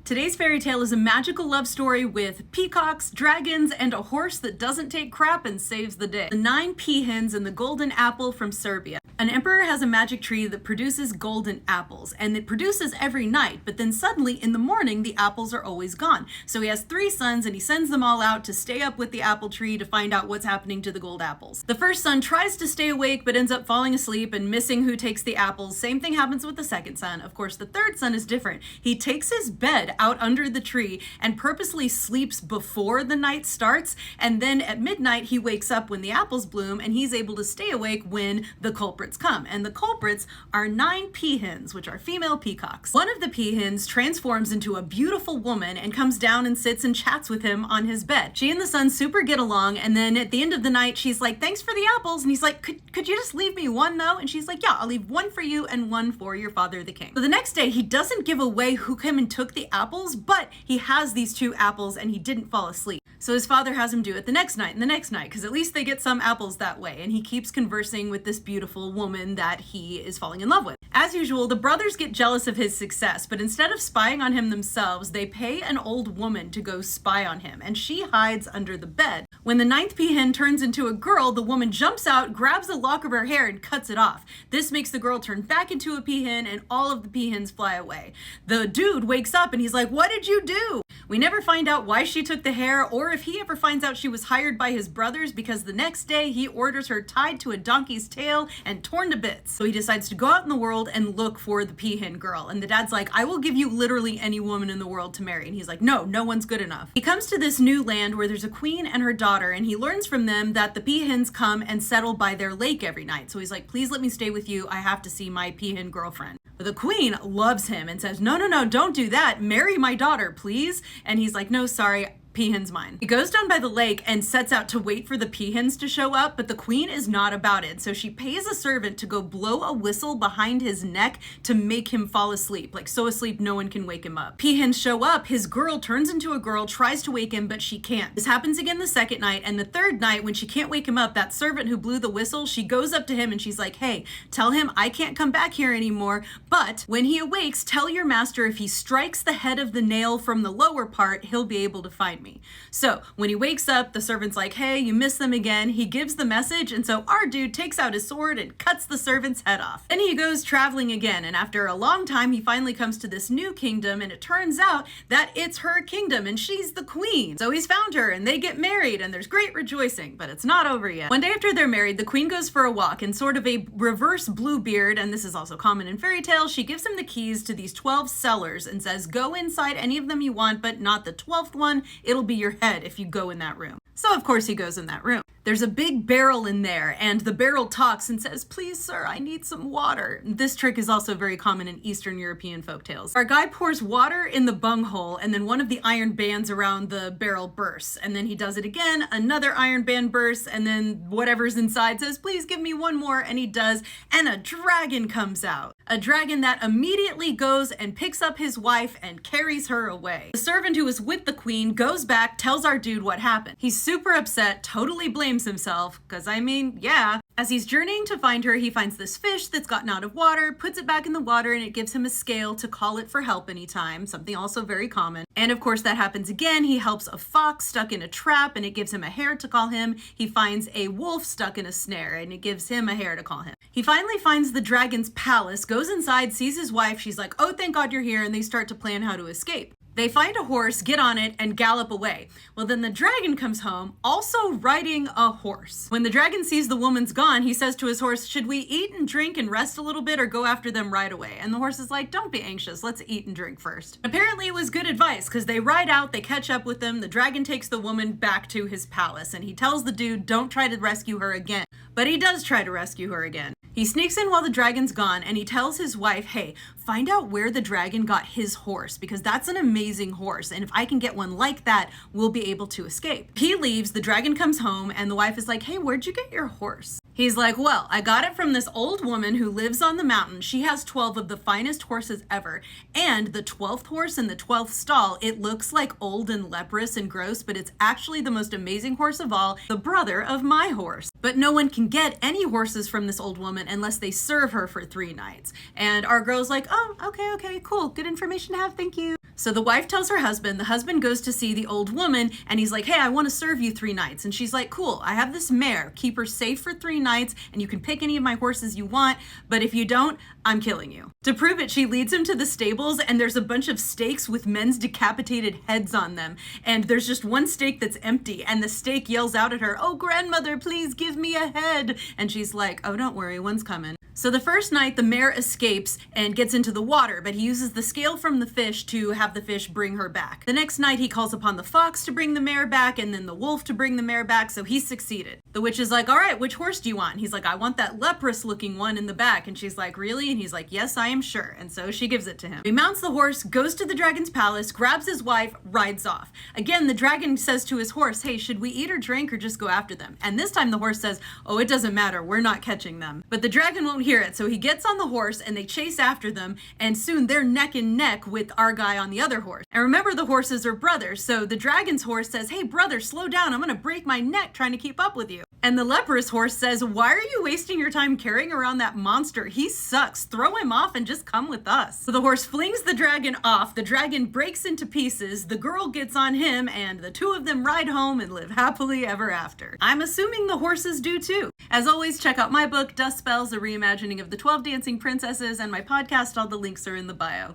Today's fairy tale is a magical love story with peacocks, dragons, and a horse that doesn't take crap and saves the day. The 9 peahens and the golden apple from Serbia. An emperor has a magic tree that produces golden apples, and it produces every night, but then suddenly in the morning the apples are always gone. So he has 3 sons and he sends them all out to stay up with the apple tree to find out what's happening to the gold apples. The first son tries to stay awake but ends up falling asleep and missing who takes the apples. Same thing happens with the second son. Of course, the third son is different. He takes his bed out under the tree and purposely sleeps before the night starts, and then at midnight he wakes up when the apples bloom and he's able to stay awake when the culprits come. And the culprits are 9 peahens, which are female peacocks. One of the peahens transforms into a beautiful woman and comes down and sits and chats with him on his bed. She and the son super get along, and then at the end of the night she's like, "Thanks for the apples," and he's like, could you just leave me one though? And she's like, "Yeah, I'll leave one for you and one for your father the king." So the next day he doesn't give away who came and took the apples, but he has these 2 apples and he didn't fall asleep. So his father has him do it the next night and the next night, because at least they get some apples that way, and he keeps conversing with this beautiful woman that he is falling in love with. As usual, the brothers get jealous of his success, but instead of spying on him themselves, they pay an old woman to go spy on him, and she hides under the bed. When the 9th peahen turns into a girl, the woman jumps out, grabs a lock of her hair, and cuts it off. This makes the girl turn back into a peahen, and all of the peahens fly away. The dude wakes up and he's like, "What did you do?" We never find out why she took the hair, or if he ever finds out she was hired by his brothers, because the next day he orders her tied to a donkey's tail and torn to bits. So he decides to go out in the world and look for the peahen girl. And the dad's like, "I will give you literally any woman in the world to marry." And he's like, "No, no one's good enough." He comes to this new land where there's a queen and her daughter, and he learns from them that the peahens come and settle by their lake every night. So he's like, "Please let me stay with you. I have to see my peahen girlfriend." But the queen loves him and says, "No, don't do that. Marry my daughter, please." And he's like, "No, sorry. Peahen's mine." He goes down by the lake and sets out to wait for the peahens to show up, but the queen is not about it. So she pays a servant to go blow a whistle behind his neck to make him fall asleep, like so asleep no one can wake him up. Peahens show up, his girl turns into a girl, tries to wake him, but she can't. This happens again the second night, and the third night when she can't wake him up, that servant who blew the whistle, she goes up to him and she's like, "Hey, tell him I can't come back here anymore, but when he awakes, tell your master if he strikes the head of the nail from the lower part, he'll be able to find me." So when he wakes up, the servant's like, "Hey, you missed them again." He gives the message, and so our dude takes out his sword and cuts the servant's head off. Then he goes traveling again, and after a long time, he finally comes to this new kingdom, and it turns out that it's her kingdom, and she's the queen. So he's found her, and they get married, and there's great rejoicing, but it's not over yet. One day after they're married, the queen goes for a walk in sort of a reverse Bluebeard, and this is also common in fairy tales. She gives him the keys to these 12 cellars and says, "Go inside any of them you want, but not the 12th one. It'll be your head if you go in that room." So of course he goes in that room. There's a big barrel in there, and the barrel talks and says, "Please, sir, I need some water." This trick is also very common in Eastern European folktales. Our guy pours water in the bunghole, and then one of the iron bands around the barrel bursts. And then he does it again, another iron band bursts, and then whatever's inside says, "Please give me one more," and he does, and a dragon comes out. A dragon that immediately goes and picks up his wife and carries her away. The servant who was with the queen goes back, tells our dude what happened. He's super upset, totally blames himself, because I mean, yeah. As he's journeying to find her, he finds this fish that's gotten out of water, puts it back in the water, and it gives him a scale to call it for help anytime, something also very common. And of course that happens again. He helps a fox stuck in a trap, and it gives him a hare to call him. He finds a wolf stuck in a snare, and it gives him a hare to call him. He finally finds the dragon's palace, goes inside, sees his wife, she's like, "Oh, thank God you're here," and they start to plan how to escape. They find a horse, get on it, and gallop away. Well, then the dragon comes home, also riding a horse. When the dragon sees the woman's gone, he says to his horse, "Should we eat and drink and rest a little bit, or go after them right away?" And the horse is like, "Don't be anxious, let's eat and drink first." Apparently it was good advice, because they ride out, they catch up with them, the dragon takes the woman back to his palace, and he tells the dude, "Don't try to rescue her again." But he does try to rescue her again. He sneaks in while the dragon's gone, and he tells his wife, "Hey, find out where the dragon got his horse, because that's an amazing horse, and if I can get one like that, we'll be able to escape." He leaves, the dragon comes home, and the wife is like, "Hey, where'd you get your horse?" He's like, "Well, I got it from this old woman who lives on the mountain. She has 12 of the finest horses ever. And the 12th horse in the 12th stall, it looks like old and leprous and gross, but it's actually the most amazing horse of all, the brother of my horse. But no one can get any horses from this old woman unless they serve her for 3 nights. And our girl's like, "Oh, okay, cool. Good information to have. Thank you." So the wife tells her husband, the husband goes to see the old woman, and he's like, hey, I want to serve you 3 nights. And she's like, cool, I have this mare, keep her safe for 3 nights, and you can pick any of my horses you want, but if you don't, I'm killing you. To prove it, she leads him to the stables, and there's a bunch of stakes with men's decapitated heads on them, and there's just one stake that's empty, and the stake yells out at her, oh, grandmother, please give me a head. And she's like, oh, don't worry, one's coming. So the first night, the mare escapes and gets into the water, but he uses the scale from the fish to have the fish bring her back. The next night, he calls upon the fox to bring the mare back, and then the wolf to bring the mare back, so he succeeded. The witch is like, all right, which horse do you want? And he's like, I want that leprous-looking one in the back. And she's like, really? And he's like, yes, I am sure. And so she gives it to him. He mounts the horse, goes to the dragon's palace, grabs his wife, rides off. Again, the dragon says to his horse, hey, should we eat or drink or just go after them? And this time the horse says, oh, it doesn't matter, we're not catching them. But the dragon won't hear it, so he gets on the horse and they chase after them, and soon they're neck and neck with our guy on the other horse. And remember, the horses are brothers, so the dragon's horse says, hey brother, slow down, I'm gonna break my neck trying to keep up with you. And the leprous horse says, why are you wasting your time carrying around that monster? He sucks, throw him off and just come with us. So the horse flings the dragon off, the dragon breaks into pieces, the girl gets on him, and the two of them ride home and live happily ever after. I'm assuming the horses do too. As always, check out my book, Dust Spells, a reimagining of the 12 Dancing Princesses, and my podcast. All the links are in the bio.